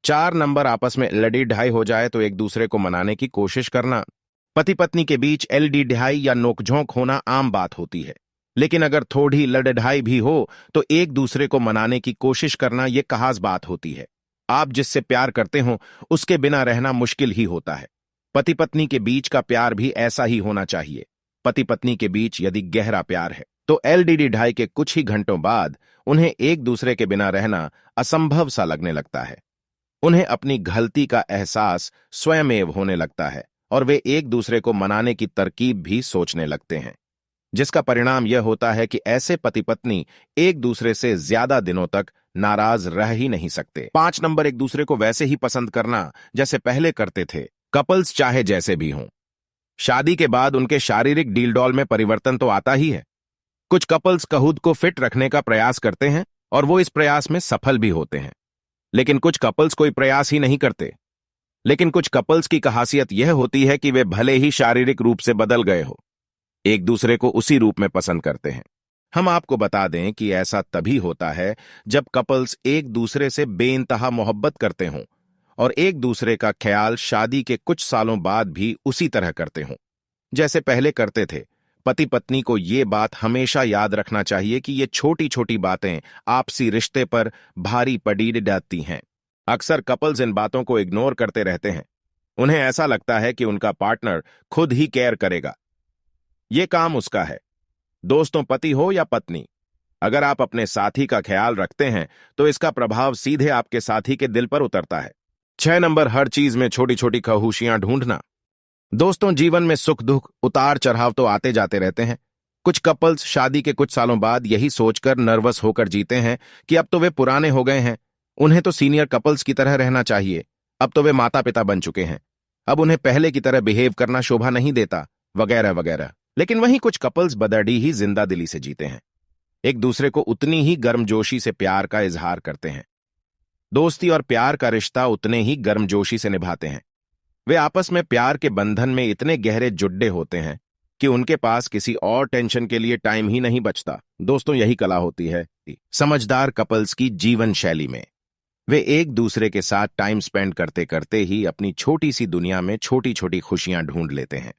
4 number आपस में लड़ी ढाई हो जाए तो एक दूसरे को मनाने की कोशिश करना। पति पत्नी के बीच एलडी ढाई या नोकझोंक होना आम बात होती है, लेकिन अगर थोड़ी लड़ढाई भी हो तो एक दूसरे को मनाने की कोशिश करना यह खास बात होती है। आप जिससे प्यार करते हो उसके बिना रहना मुश्किल ही होता है। पति पत्नी के बीच का प्यार भी ऐसा ही होना चाहिए। पति पत्नी के बीच यदि गहरा प्यार है तो एलडीडी ढाई के कुछ ही घंटों बाद उन्हें एक दूसरे के बिना रहना असंभव सा लगने लगता है। उन्हें अपनी गलती का एहसास स्वयमेव होने लगता है और वे एक दूसरे को मनाने की तरकीब भी सोचने लगते हैं, जिसका परिणाम यह होता है कि ऐसे पति पत्नी एक दूसरे से ज्यादा दिनों तक नाराज रह ही नहीं सकते। 5 नंबर, एक दूसरे को वैसे ही पसंद करना जैसे पहले करते थे। कपल्स चाहे जैसे भी हों, शादी के बाद उनके शारीरिक डील डॉल में परिवर्तन तो आता ही है। कुछ कपल्स खुद को फिट रखने का प्रयास करते हैं और वो इस प्रयास में सफल भी होते हैं, लेकिन कुछ कपल्स कोई प्रयास ही नहीं करते। लेकिन कुछ कपल्स की खासियत यह होती है कि वे भले ही शारीरिक रूप से बदल गए हो, एक दूसरे को उसी रूप में पसंद करते हैं। हम आपको बता दें कि ऐसा तभी होता है जब कपल्स एक दूसरे से बेइंतहा मोहब्बत करते हों और एक दूसरे का ख्याल शादी के कुछ सालों बाद भी उसी तरह करते हों जैसे पहले करते थे। पति पत्नी को ये बात हमेशा याद रखना चाहिए कि ये छोटी छोटी बातें आपसी रिश्ते पर भारी पड़ी जाती हैं। अक्सर कपल्स इन बातों को इग्नोर करते रहते हैं। उन्हें ऐसा लगता है कि उनका पार्टनर खुद ही केयर करेगा, ये काम उसका है। दोस्तों, पति हो या पत्नी, अगर आप अपने साथी का ख्याल रखते हैं तो इसका प्रभाव सीधे आपके साथी के दिल पर उतरता है। 6 नंबर, हर चीज में छोटी छोटी खुशियां ढूंढना। दोस्तों, जीवन में सुख दुख उतार चढ़ाव तो आते जाते रहते हैं। कुछ कपल्स शादी के कुछ सालों बाद यही सोचकर नर्वस होकर जीते हैं कि अब तो वे पुराने हो गए हैं, उन्हें तो सीनियर कपल्स की तरह रहना चाहिए। अब तो वे माता पिता बन चुके हैं, अब उन्हें पहले की तरह बिहेव करना शोभा नहीं देता, वगैरह वगैरह। लेकिन वहीं कुछ कपल्स बदड़ी ही जिंदा दिली से जीते हैं, एक दूसरे को उतनी ही गर्मजोशी से प्यार का इजहार करते हैं, दोस्ती और प्यार का रिश्ता उतने ही गर्मजोशी से निभाते हैं। वे आपस में प्यार के बंधन में इतने गहरे जुड़े होते हैं कि उनके पास किसी और टेंशन के लिए टाइम ही नहीं बचता। दोस्तों, यही कला होती है समझदार कपल्स की जीवन शैली में। वे एक दूसरे के साथ टाइम स्पेंड करते करते ही अपनी छोटी सी दुनिया में छोटी छोटी खुशियां ढूंढ लेते हैं।